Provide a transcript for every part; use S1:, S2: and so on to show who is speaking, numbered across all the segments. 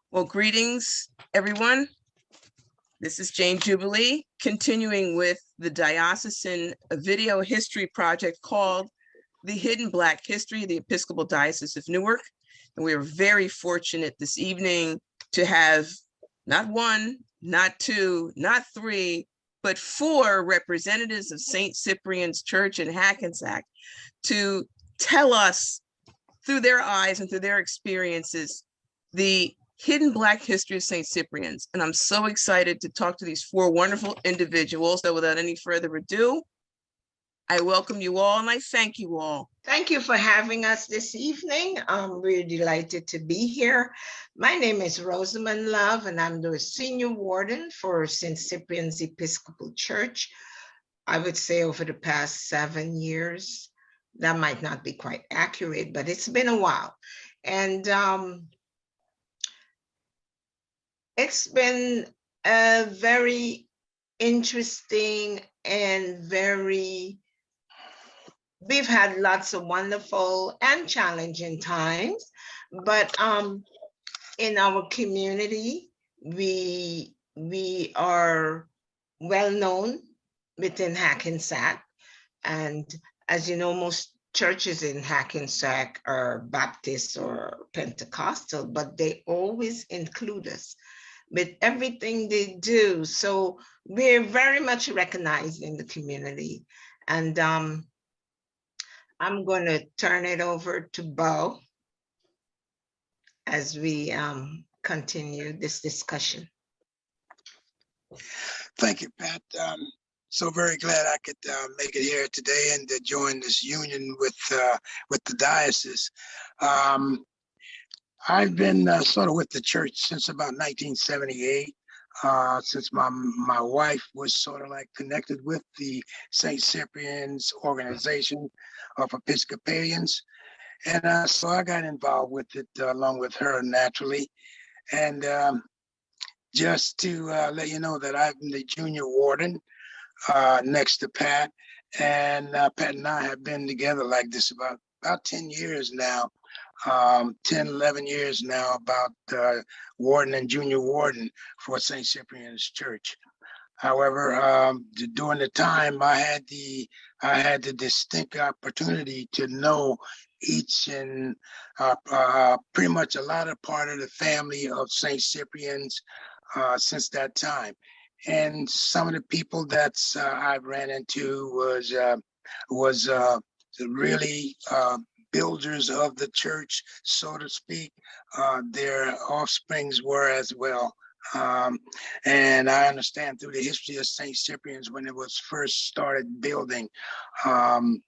S1: Well, greetings, everyone. This is Jane Jubilee, continuing with the diocesan video history project called The Hidden Black History of the Episcopal Diocese of Newark. And we are very fortunate this evening to have not one, not two, not three, but four representatives of St. Cyprian's Church in Hackensack to tell us through their eyes and through their experiences the hidden Black history of St. Cyprian's. And I'm so excited to talk to these four wonderful individuals. So without any further ado, I welcome you all and I thank you all.
S2: Thank you for having us this evening. We're delighted to be here. My name is Rosamund Love, and I'm the Senior Warden for St. Cyprian's Episcopal Church. I would say over the past 7 years. That might not be quite accurate, but it's been a while. And it's been a very interesting and we've had lots of wonderful and challenging times, but in our community, we are well known within Hackensack. And as you know, most churches in Hackensack are Baptist or Pentecostal, but they always include us with everything they do. So we're very much recognized in the community. And I'm going to turn it over to Beau as we continue this discussion.
S3: Thank you, Pat. So very glad I could make it here today and to join this union with the diocese. I've been sort of with the church since about 1978, since my wife was sort of like connected with the St. Cyprian's organization of Episcopalians. And so I got involved with it along with her naturally. And just to let you know that I'm the junior warden next to Pat. And Pat and I have been together like this about 10 years now. 10, 11 years now, about warden and junior warden for St. Cyprian's Church. However, during the time I had the distinct opportunity to know each and pretty much a lot of part of the family of St. Cyprian's since that time. And some of the people that I ran into was really builders of the church, so to speak. Their offsprings were as well. And I understand through the history of St. Cyprian's when it was first started building, Sonja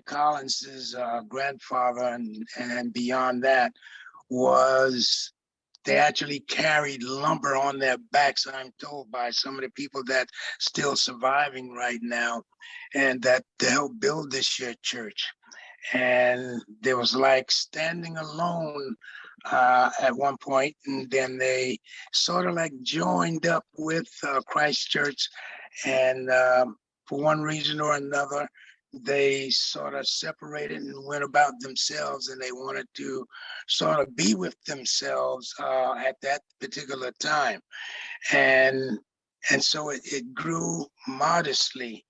S3: Collins's grandfather and beyond that they actually carried lumber on their backs, I'm told, by some of the people that still surviving right now, and that to help build this year church. And there was like standing alone at one point, and then they sort of like joined up with Christ Church, and for one reason or another, they sort of separated and went about themselves, and they wanted to sort of be with themselves at that particular time. And so it grew modestly,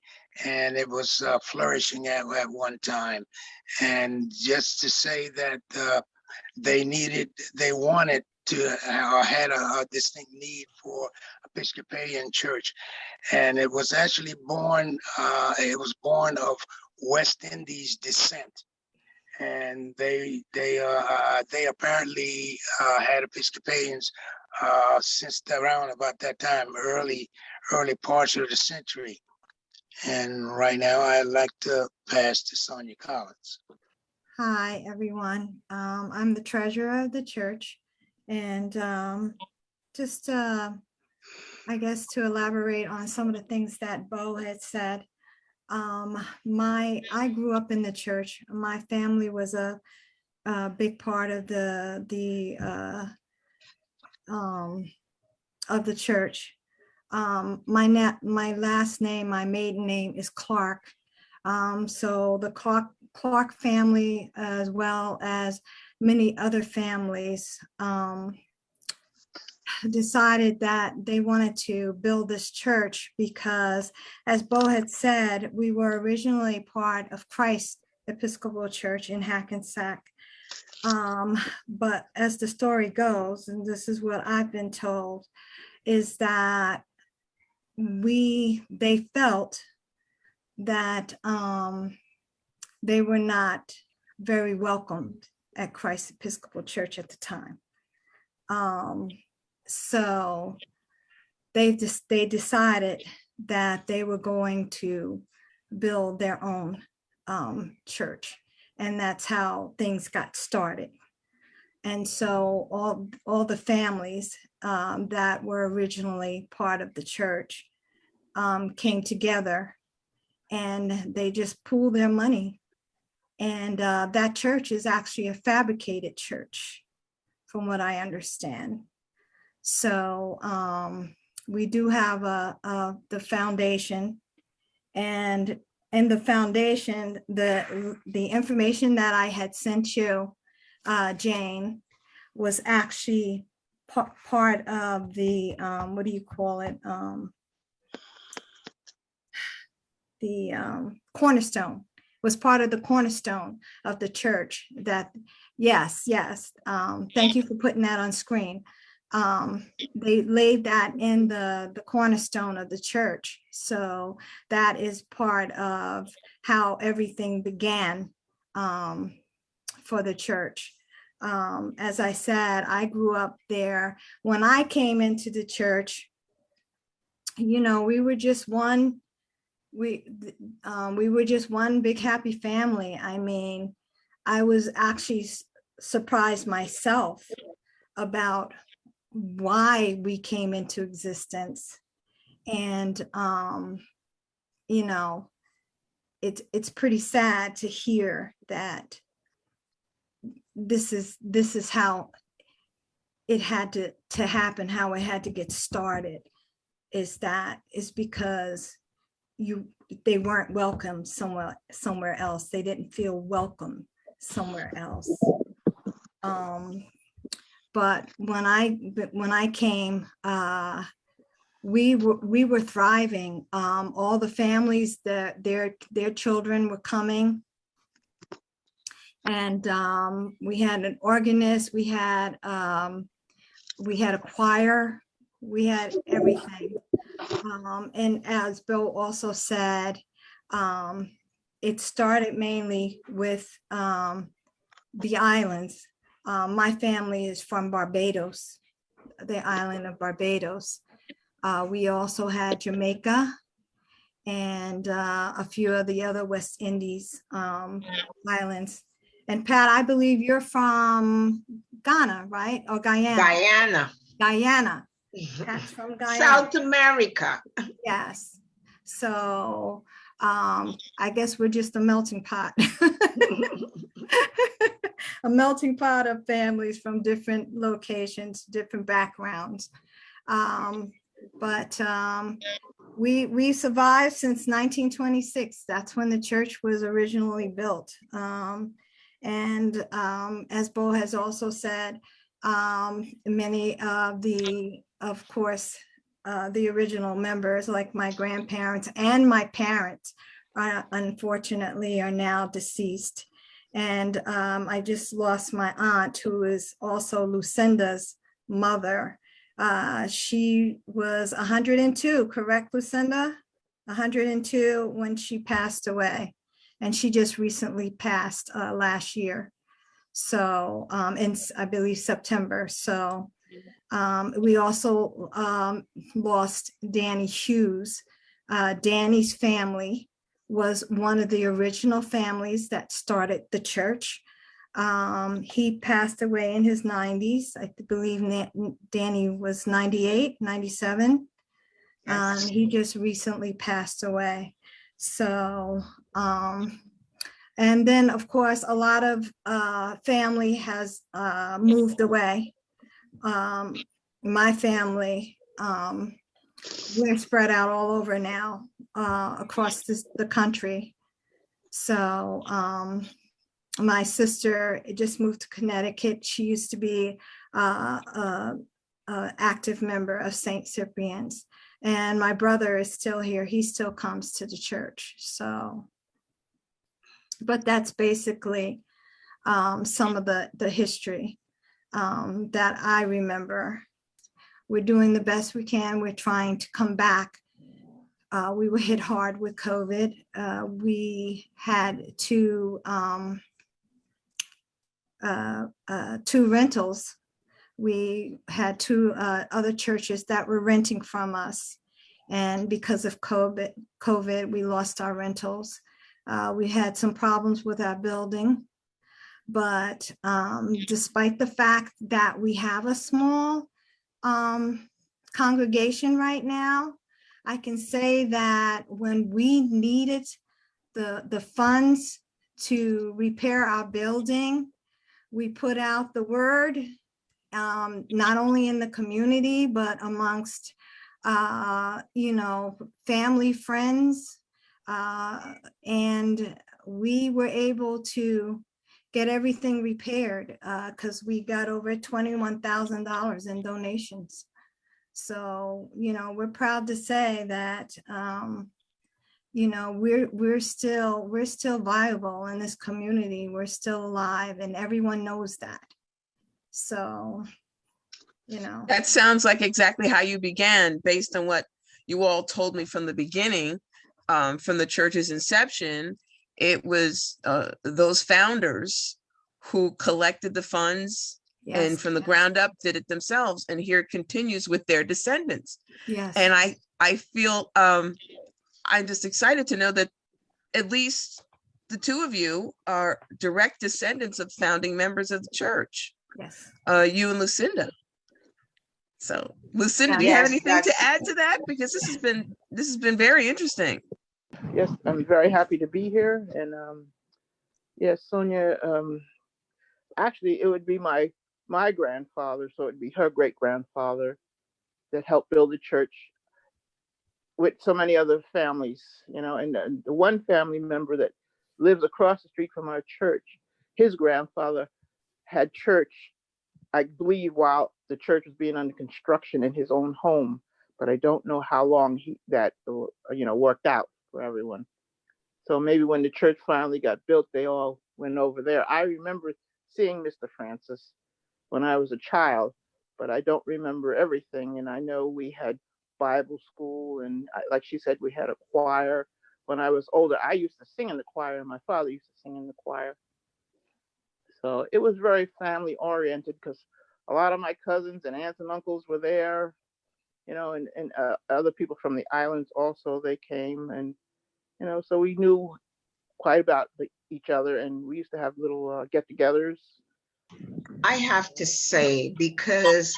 S3: and it was flourishing at one time. And just to say that they wanted to, or had a distinct need for Episcopalian church. And it was actually born of West Indies descent. And they apparently had Episcopalians since around about that time, early parts of the century. And right now I'd like to pass to Sonja Collins.
S4: Hi, everyone. I'm the treasurer of the church. And just, I guess, to elaborate on some of the things that Beau had said, I grew up in the church. My family was a big part of the church. My last name, my maiden name is Clark. So the Clark family, as well as many other families decided that they wanted to build this church because, as Beau had said, we were originally part of Christ Episcopal Church in Hackensack. But as the story goes, and this is what I've been told, is that they felt that they were not very welcomed at Christ Episcopal Church at the time. So they decided that they were going to build their own church, and that's how things got started. And so all the families that were originally part of the church came together, and they just pooled their money. And that church is actually a fabricated church, from what I understand. So we do have the foundation, and in the foundation, the information that I had sent you, Jane, was actually part of the what do you call it? The cornerstone. Was part of the cornerstone of the church. That yes. Thank you for putting that on screen. They laid that in the cornerstone of the church. So that is part of how everything began for the church. As I said, I grew up there. When I came into the church, we were just one. We were just one big happy family. I mean, I was actually surprised myself about why we came into existence. And it's pretty sad to hear that this is how it had to happen, how it had to get started, is because they weren't welcome somewhere else. They didn't feel welcome somewhere else. But when I came, we were thriving. All the families, their children were coming, and we had an organist. We had a choir. We had everything. And as Beau also said, it started mainly with the islands. My family is from Barbados, the island of Barbados. We also had Jamaica and a few of the other West Indies islands. And Pat, I believe you're from Ghana, right? Or Guyana? Guyana. That's from Guyana.
S2: South America.
S4: Yes. So I guess we're just a melting pot. A melting pot of families from different locations, different backgrounds. But we survived since 1926. That's when the church was originally built. And as Beau has also said, many of the original members, like my grandparents and my parents, unfortunately are now deceased. And I just lost my aunt, who is also Lucinda's mother. She was 102, correct, Lucinda? 102 when she passed away. And she just recently passed last year. So in, I believe, September. So we also lost Danny Hughes. Danny's family was one of the original families that started the church. He passed away in his 90s. I believe Danny was 98, 97.
S2: Yes.
S4: He just recently passed away. So, and then of course, a lot of family has moved away. My family, we're spread out all over now, across the country. So My sister just moved to Connecticut. She used to be a active member of St. Cyprian's. And my brother is still here. He still comes to the church. So, but that's basically some of the history that I remember. We're doing the best we can. We're trying to come back. We were hit hard with COVID. We had two rentals. We had two other churches that were renting from us. And because of COVID, we lost our rentals. We had some problems with our building. But despite the fact that we have a small congregation right now, I can say that when we needed the funds to repair our building, we put out the word, not only in the community, but amongst, family, friends, and we were able to get everything repaired because we got over $21,000 in donations. So, we're proud to say that, we're still viable in this community. We're still alive, and everyone knows that. So,
S1: That sounds like exactly how you began, based on what you all told me from the beginning, from the church's inception. It was those founders who collected the funds. Yes. And from the ground up did it themselves, and here it continues with their descendants.
S4: Yes.
S1: And I feel I'm just excited to know that at least the two of you are direct descendants of founding members of the church.
S4: Yes.
S1: You and Lucinda. So, Lucinda, do you have anything to add to that? Because this has been very interesting.
S5: Yes, I'm very happy to be here. And yes, Sonya, actually, it would be my grandfather, so it'd be her great-grandfather that helped build the church with so many other families, and the one family member that lives across the street from our church, his grandfather had church, I believe, while the church was being under construction in his own home, but I don't know how long that worked out for everyone. So maybe when the church finally got built, they all went over there. I remember seeing Mr. Francis when I was a child, but I don't remember everything. And I know we had Bible school, and like she said, we had a choir. When I was older, I used to sing in the choir, and my father used to sing in the choir. So it was very family oriented because a lot of my cousins and aunts and uncles were there, and other people from the islands also, they came, and so we knew quite about each other, and we used to have little get-togethers.
S2: I have to say, because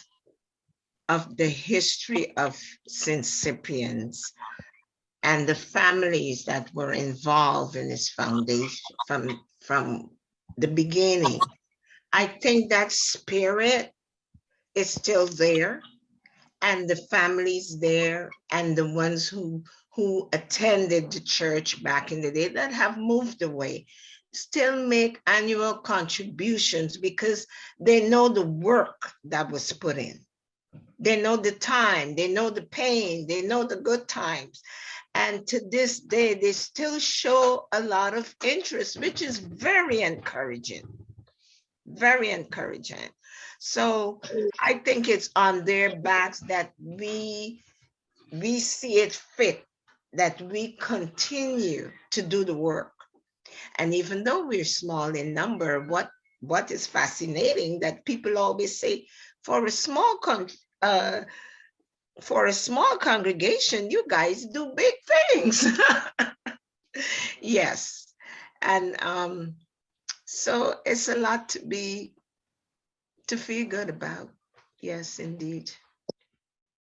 S2: of the history of Sincipians and the families that were involved in this foundation from the beginning, I think that spirit is still there, and the families there, and the ones who attended the church back in the day that have moved away still make annual contributions because they know the work that was put in. They know the time, they know the pain, they know the good times. And to this day, they still show a lot of interest, which is very encouraging, very encouraging. So I think it's on their backs that we see it fit that we continue to do the work. And even though we're small in number, what is fascinating that people always say, for a small congregation, you guys do big things. Yes. And so it's a lot to feel good about. Yes, indeed.